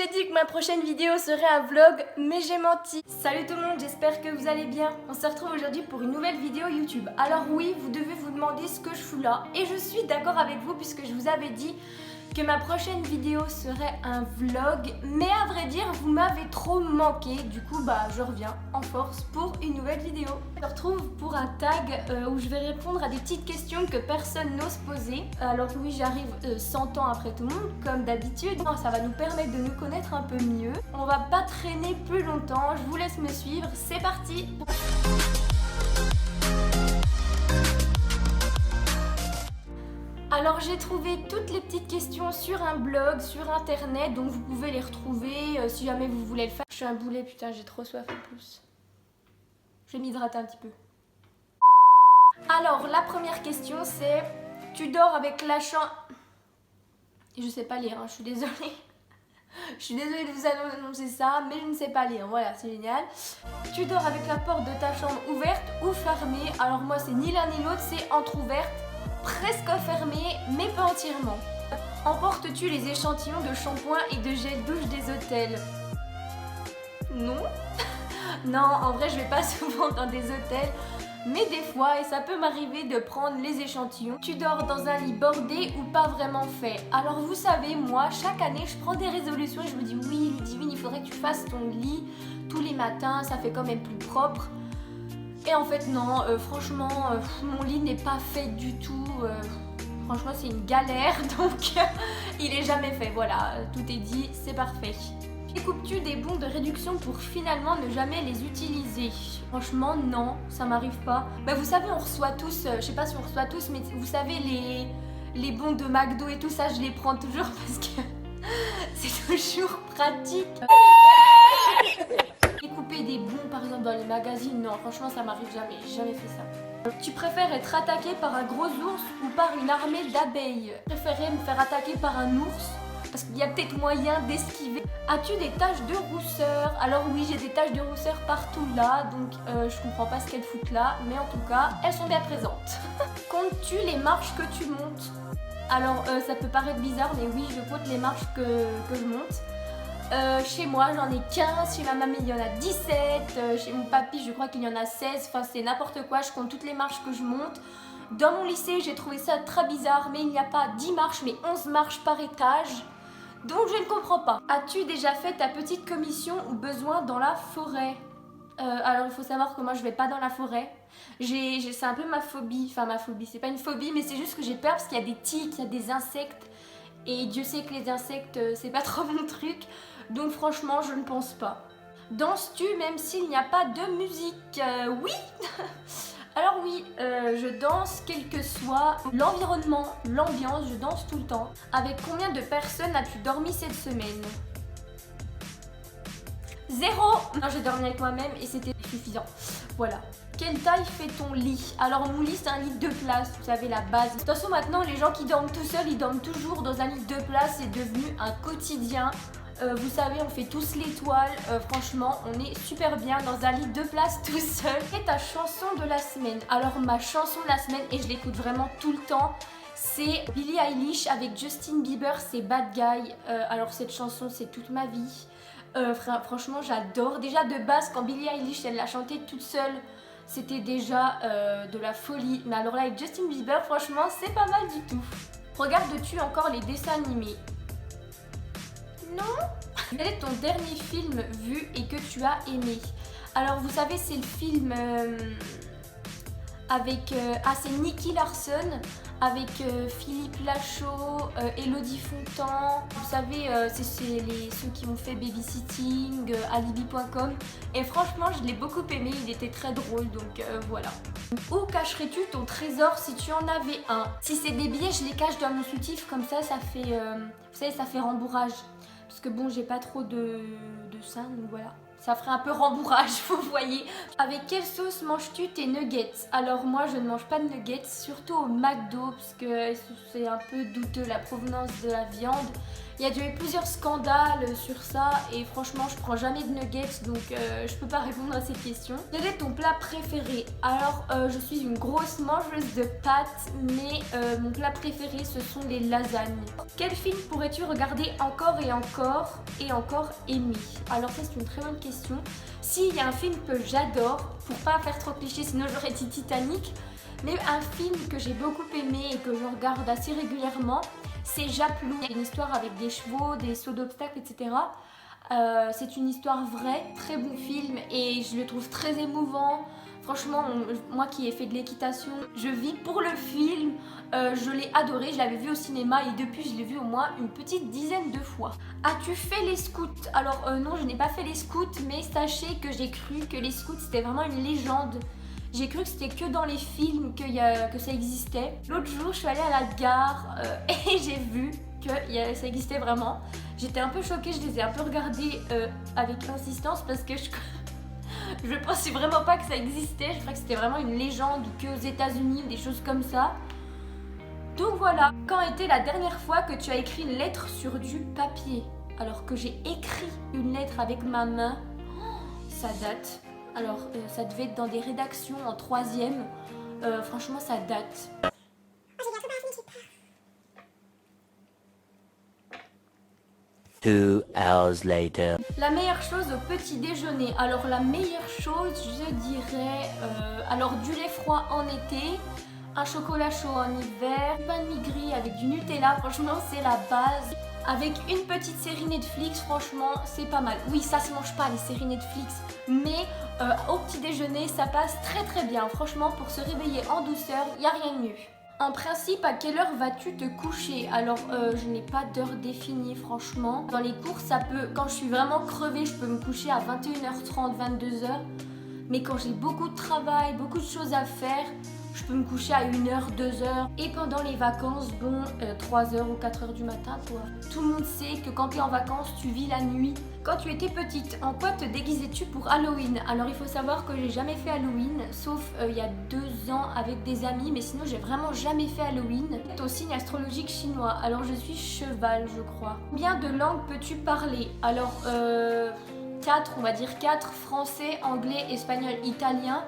j'ai dit que ma prochaine vidéo serait un vlog, mais j'ai menti. Salut tout le monde, j'espère que vous allez bien. On se retrouve aujourd'hui pour une nouvelle vidéo YouTube. Alors oui, vous devez vous demander ce que je fous là. Et je suis d'accord avec vous puisque je vous avais dit que ma prochaine vidéo serait un vlog. Mais à vrai dire, vous m'avez trop manqué. Du coup, je reviens en force pour une nouvelle vidéo. Je me retrouve pour un tag où je vais répondre à des petites questions que personne n'ose poser. Alors oui, j'arrive 100 ans après tout le monde, comme d'habitude. Ça va nous permettre de nous connaître un peu mieux. On va pas traîner plus longtemps. Je vous laisse me suivre. C'est parti! Alors j'ai trouvé toutes les petites questions sur un blog, sur internet, donc vous pouvez les retrouver si jamais vous voulez le faire. Je suis un boulet, putain, j'ai trop soif en plus. Je vais m'hydrater un petit peu. Alors la première question c'est: tu dors avec la chambre... Je sais pas lire, hein, je suis désolée. Je suis désolée de vous annoncer ça, mais je ne sais pas lire, voilà, c'est génial. Tu dors avec la porte de ta chambre ouverte ou fermée? Alors moi c'est ni l'un ni l'autre, c'est entrouverte. Presque fermé, mais pas entièrement. Emportes-tu les échantillons de shampoing et de gel douche des hôtels? Non. Non, en vrai, je vais pas souvent dans des hôtels, mais des fois, et ça peut m'arriver de prendre les échantillons. Tu dors dans un lit bordé ou pas vraiment fait? Alors vous savez, moi, chaque année, je prends des résolutions et je me dis oui, Ludivine, il faudrait que tu fasses ton lit tous les matins, ça fait quand même plus propre. Et en fait non, franchement, mon lit n'est pas fait du tout, franchement c'est une galère, donc il est jamais fait, voilà, tout est dit, c'est parfait. Découpes-tu des bons de réduction pour finalement ne jamais les utiliser? Franchement non, ça m'arrive pas. Vous savez, on reçoit tous, je sais pas si on reçoit tous, mais vous savez les bons de McDo et tout ça, je les prends toujours parce que c'est toujours pratique. Découper des bons par exemple dans les magazines, non, franchement ça m'arrive jamais, j'ai jamais fait ça. Tu préfères être attaqué par un gros ours ou par une armée d'abeilles? Je préférerais me faire attaquer par un ours parce qu'il y a peut-être moyen d'esquiver. As-tu des taches de rousseur? Alors oui, j'ai des taches de rousseur partout là, donc je comprends pas ce qu'elles foutent là, mais en tout cas elles sont bien présentes. Comptes-tu les marches que tu montes? Alors ça peut paraître bizarre, mais oui, je compte les marches que je monte. Chez moi j'en ai 15, chez ma mamie il y en a 17, chez mon papy je crois qu'il y en a 16, enfin c'est n'importe quoi, je compte toutes les marches que je monte. Dans mon lycée j'ai trouvé ça très bizarre, mais il n'y a pas 10 marches mais 11 marches par étage, donc je ne comprends pas. As-tu déjà fait ta petite commission ou besoin dans la forêt? Alors il faut savoir que moi je vais pas dans la forêt, c'est un peu ma phobie, enfin ma phobie, c'est pas une phobie mais c'est juste que j'ai peur parce qu'il y a des tiques, il y a des insectes. Et Dieu sait que les insectes, c'est pas trop mon truc. Donc franchement, je ne pense pas. Danses-tu même s'il n'y a pas de musique? Oui. Alors oui, je danse quel que soit l'environnement, l'ambiance, je danse tout le temps. Avec combien de personnes as-tu dormi cette semaine? 0. Non, j'ai dormi avec moi-même et c'était suffisant. Voilà. Quelle taille fait ton lit? Alors mon lit c'est un lit 2 places, vous savez, la base. De toute façon maintenant les gens qui dorment tout seuls, ils dorment toujours dans un lit 2 places, c'est devenu un quotidien. Vous savez, on fait tous l'étoile, franchement on est super bien dans un lit 2 places tout seul. Et ta chanson de la semaine? Alors ma chanson de la semaine, et je l'écoute vraiment tout le temps, c'est Billie Eilish avec Justin Bieber, c'est Bad Guy. Alors cette chanson c'est toute ma vie. Franchement j'adore. Déjà de base quand Billie Eilish elle l'a chantée toute seule, c'était déjà de la folie. Mais alors là avec Justin Bieber, franchement c'est pas mal du tout. Regardes-tu encore les dessins animés? Non. Quel est ton dernier film vu et que tu as aimé? Alors vous savez c'est le film avec... c'est Nicky Larson avec Philippe Lachaud, Elodie Fontan. Vous savez, c'est ceux qui ont fait Babysitting, Alibi.com. Et franchement, je l'ai beaucoup aimé, il était très drôle, donc voilà. Où cacherais-tu ton trésor si tu en avais un? Si c'est des billets, je les cache dans mon soutif, comme ça, ça fait, vous savez, ça fait rembourrage. Parce que bon, j'ai pas trop de seins, donc voilà. Ça ferait un peu rembourrage, vous voyez. Avec quelle sauce manges-tu tes nuggets? Alors moi je ne mange pas de nuggets, surtout au McDo, parce que c'est un peu douteux la provenance de la viande. Il y a déjà eu plusieurs scandales sur ça et franchement je prends jamais de nuggets, donc je peux pas répondre à cette question. Quel est ton plat préféré? Alors je suis une grosse mangeuse de pâtes, mais mon plat préféré ce sont les lasagnes. Quel film pourrais-tu regarder encore et encore aimer? Alors ça c'est une très bonne question. S'il y a un film que j'adore, pour pas faire trop cliché sinon j'aurais dit Titanic, mais un film que j'ai beaucoup aimé et que je regarde assez régulièrement, c'est Japlou. C'est une histoire avec des chevaux, des sauts d'obstacles, etc. C'est une histoire vraie, très bon film et je le trouve très émouvant. Franchement, moi qui ai fait de l'équitation, je vis pour le film. Je l'ai adoré, je l'avais vu au cinéma et depuis je l'ai vu au moins une petite dizaine de fois. As-tu fait les scouts? Alors non, je n'ai pas fait les scouts, mais sachez que j'ai cru que les scouts c'était vraiment une légende. J'ai cru que c'était que dans les films que ça existait. L'autre jour, je suis allée à la gare et j'ai vu que ça existait vraiment. J'étais un peu choquée, je les ai un peu regardés avec insistance parce que je pensais vraiment pas que ça existait. Je croyais que c'était vraiment une légende ou qu'aux États-Unis ou des choses comme ça. Donc voilà. Quand était la dernière fois que tu as écrit une lettre sur du papier? Alors que j'ai écrit une lettre avec ma main, ça date. Alors, ça devait être dans des rédactions en 3e. Franchement, ça date. Two hours later. La meilleure chose au petit déjeuner. Alors, la meilleure chose, je dirais... alors, du lait froid en été, un chocolat chaud en hiver, pain de mie gris avec du Nutella. Franchement, c'est la base. Avec une petite série Netflix, franchement, c'est pas mal. Oui, ça se mange pas les séries Netflix, mais au petit déjeuner, ça passe très très bien. Franchement, pour se réveiller en douceur, il n'y a rien de mieux. En principe, à quelle heure vas-tu te coucher? Alors, je n'ai pas d'heure définie, franchement. Dans les cours, ça peut, quand je suis vraiment crevée, je peux me coucher à 21h30, 22h. Mais quand j'ai beaucoup de travail, beaucoup de choses à faire, je peux me coucher à 1h, 2h. Et pendant les vacances, bon, 3h ou 4h du matin, quoi. Tout le monde sait que quand tu es en vacances, tu vis la nuit. Quand tu étais petite, en quoi te déguisais-tu pour Halloween? Alors il faut savoir que j'ai jamais fait Halloween, sauf il y a 2 ans avec des amis, mais sinon j'ai vraiment jamais fait Halloween. C'est au signe astrologique chinois, alors je suis cheval, je crois. Combien de langues peux-tu parler? Alors 4, on va dire 4, français, anglais, espagnol, italien.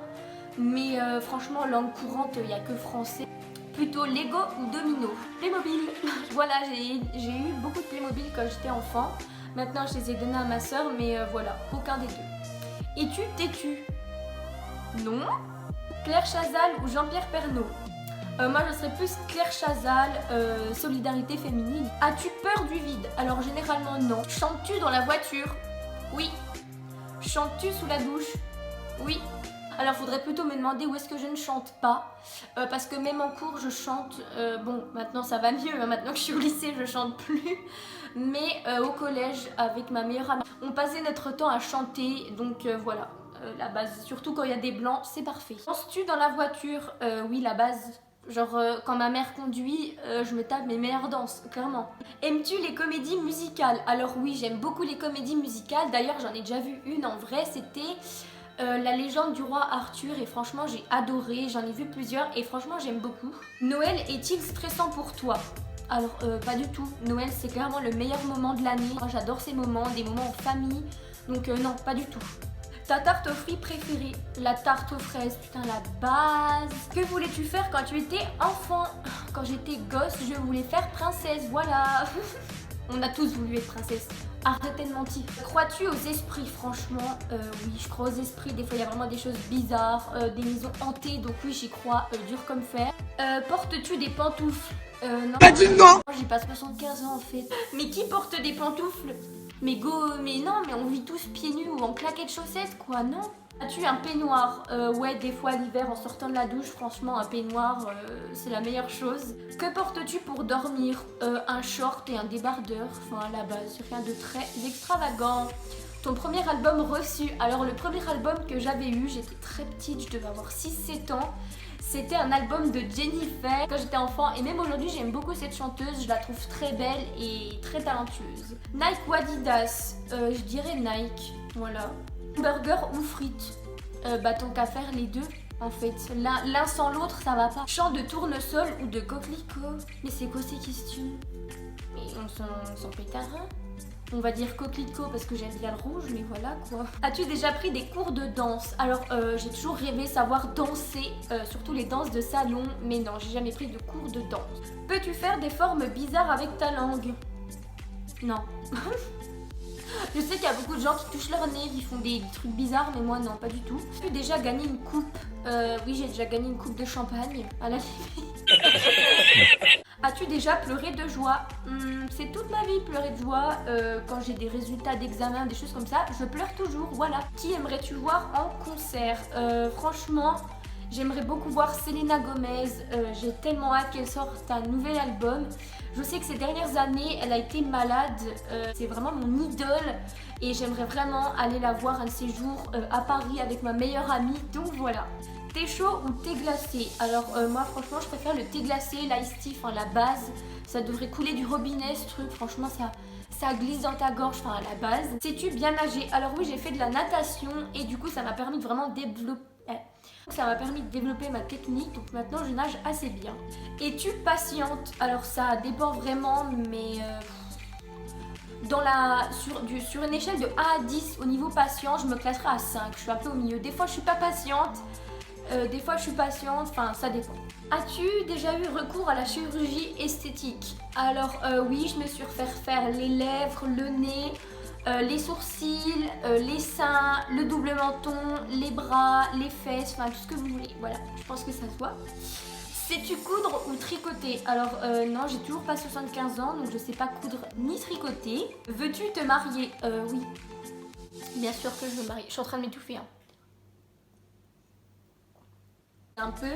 Mais franchement, langue courante, il n'y a que français. Plutôt Lego ou Domino? Playmobil. Voilà, j'ai eu beaucoup de Playmobil quand j'étais enfant. Maintenant, je les ai donnés à ma soeur, mais voilà, aucun des deux. Es-tu têtu? Non. Claire Chazal ou Jean-Pierre Pernaut? Moi, je serais plus Claire Chazal, solidarité féminine. As-tu peur du vide? Alors, généralement, non. Chantes-tu dans la voiture? Oui. Chantes-tu sous la douche? Oui. Alors, faudrait plutôt me demander où est-ce que je ne chante pas. Parce que même en cours, je chante. Bon, maintenant, ça va mieux. Hein, maintenant que je suis au lycée, je chante plus. Mais au collège, avec ma meilleure amie, on passait notre temps à chanter. Donc, voilà. La base, surtout quand il y a des blancs, c'est parfait. Danses-tu dans la voiture? Oui, la base. Genre, quand ma mère conduit, je me tape mes meilleures danses, clairement. Aimes-tu les comédies musicales? Alors oui, j'aime beaucoup les comédies musicales. D'ailleurs, j'en ai déjà vu une en vrai. C'était... La légende du roi Arthur et franchement j'ai adoré, j'en ai vu plusieurs et franchement j'aime beaucoup. Noël est-il stressant pour toi? Alors pas du tout, Noël c'est clairement le meilleur moment de l'année. Moi j'adore ces moments, des moments en famille, donc non pas du tout. Ta tarte aux fruits préférée? La tarte aux fraises, putain la base. Que voulais-tu faire quand tu étais enfant? Quand j'étais gosse je voulais faire princesse, voilà. On a tous voulu être princesse. Arrêtez de mentir. Crois-tu aux esprits? Franchement, oui, je crois aux esprits. Des fois, il y a vraiment des choses bizarres, des maisons hantées. Donc oui, j'y crois, dur comme fer. Portes-tu des pantoufles? Non. Pas dit non. J'ai pas 75 ans en fait. Mais qui porte des pantoufles? Mais non, mais on vit tous pieds nus ou en claquettes chaussettes, quoi, non? As-tu un peignoir? Ouais, des fois l'hiver en sortant de la douche, franchement, un peignoir, c'est la meilleure chose. Que portes-tu pour dormir? Un short et un débardeur, enfin à la base, rien de très extravagant. Ton premier album reçu? Alors le premier album que j'avais eu, j'étais très petite, je devais avoir 6-7 ans. C'était un album de Jennifer quand j'étais enfant et même aujourd'hui j'aime beaucoup cette chanteuse, je la trouve très belle et très talentueuse. Nike ou Adidas? Je dirais Nike, voilà. Burger ou frites? Bah tant qu'à faire les deux. En fait, l'un sans l'autre, ça va pas. Champ de tournesol ou de coquelicot? Mais c'est quoi ces questions? Mais on s'en pète un rein. On va dire coquelicot parce que j'aime bien le rouge, mais voilà quoi. As-tu déjà pris des cours de danse? Alors, j'ai toujours rêvé savoir danser, surtout les danses de salon, mais non, j'ai jamais pris de cours de danse. Peux-tu faire des formes bizarres avec ta langue? Non. Je sais qu'il y a beaucoup de gens qui touchent leur nez, qui font des trucs bizarres, mais moi non, pas du tout. As-tu déjà gagné une coupe? Oui, j'ai déjà gagné une coupe de champagne, à la limite. As-tu déjà pleuré de joie? C'est toute ma vie pleurer de joie. Quand j'ai des résultats d'examen, des choses comme ça, je pleure toujours, voilà. Qui aimerais-tu voir en concert? Franchement, j'aimerais beaucoup voir Selena Gomez. J'ai tellement hâte qu'elle sorte un nouvel album. Je sais que ces dernières années, elle a été malade. C'est vraiment mon idole. Et j'aimerais vraiment aller la voir un de ces jours à Paris avec ma meilleure amie. Donc voilà. Thé chaud ou thé glacé? Alors moi franchement je préfère le thé glacé, l'ice tea, enfin la base. Ça devrait couler du robinet ce truc, franchement ça glisse dans ta gorge, enfin à la base. Sais-tu bien nager? Alors oui, j'ai fait de la natation et du coup ça m'a permis de vraiment développer... Ça m'a permis de développer ma technique, donc maintenant je nage assez bien. Es-tu patiente? Alors ça dépend vraiment, mais sur une échelle de 1 à 10 au niveau patient, je me classerai à 5. Je suis un peu au milieu. Des fois je suis pas patiente, des fois je suis patiente, enfin ça dépend. As-tu déjà eu recours à la chirurgie esthétique? Alors oui, je me suis refait faire les lèvres, le nez, les sourcils, les seins, le double menton, les bras, les fesses, enfin tout ce que vous voulez. Voilà, je pense que ça se voit. Sais-tu coudre ou tricoter? Alors non, j'ai toujours pas 75 ans, donc je sais pas coudre ni tricoter. Veux-tu te marier? Oui, bien sûr que je veux me marier. Je suis en train de m'étouffer. Un peu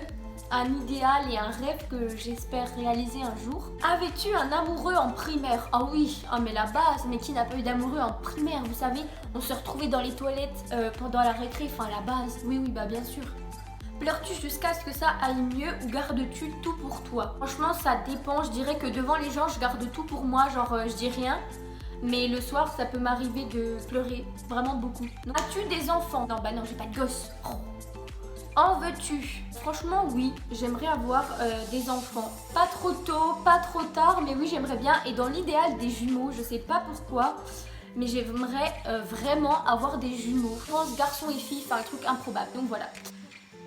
un idéal et un rêve que j'espère réaliser un jour. Avais-tu un amoureux en primaire? Ah oui, mais la base, mais qui n'a pas eu d'amoureux en primaire? Vous savez, on se retrouvait dans les toilettes pendant la récré, enfin la base. Oui, bah bien sûr. Pleures-tu jusqu'à ce que ça aille mieux ou gardes-tu tout pour toi? Franchement, ça dépend. Je dirais que devant les gens, je garde tout pour moi, genre je dis rien. Mais le soir, ça peut m'arriver de pleurer vraiment beaucoup. As-tu des enfants? Non, bah non, j'ai pas de gosse. Oh. En veux-tu? Franchement oui, j'aimerais avoir des enfants. Pas trop tôt, pas trop tard, mais oui j'aimerais bien. Et dans l'idéal des jumeaux, je sais pas pourquoi, mais j'aimerais vraiment avoir des jumeaux. Je pense garçon et fille, enfin un truc improbable, donc voilà.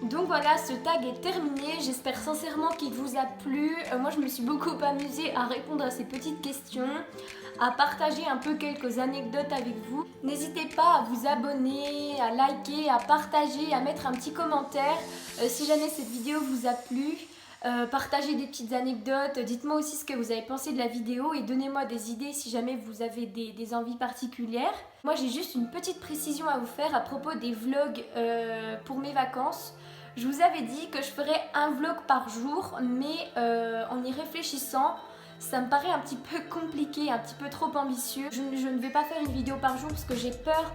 Donc voilà, ce tag est terminé, j'espère sincèrement qu'il vous a plu. Moi je me suis beaucoup amusée à répondre à ces petites questions, à partager un peu quelques anecdotes avec vous. N'hésitez pas à vous abonner, à liker, à partager, à mettre un petit commentaire si jamais cette vidéo vous a plu. Partagez des petites anecdotes, dites-moi aussi ce que vous avez pensé de la vidéo et donnez-moi des idées si jamais vous avez des envies particulières. Moi j'ai juste une petite précision à vous faire à propos des vlogs pour mes vacances. Je vous avais dit que je ferais un vlog par jour, mais en y réfléchissant, ça me paraît un petit peu compliqué, un petit peu trop ambitieux. Je ne vais pas faire une vidéo par jour parce que j'ai peur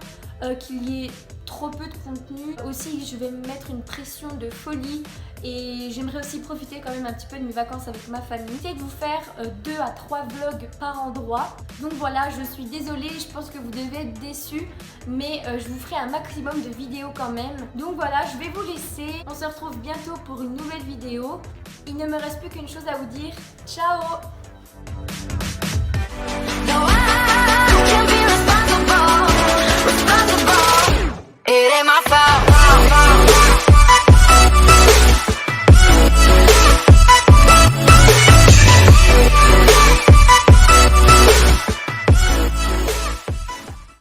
qu'il y ait trop peu de contenu. Aussi, je vais me mettre une pression de folie et j'aimerais aussi profiter quand même un petit peu de mes vacances avec ma famille. J'essaie de vous faire 2 à 3 vlogs par endroit. Donc voilà, je suis désolée, je pense que vous devez être déçus, mais je vous ferai un maximum de vidéos quand même. Donc voilà, je vais vous laisser. On se retrouve bientôt pour une nouvelle vidéo. Il ne me reste plus qu'une chose à vous dire. Ciao! It ain't my fault.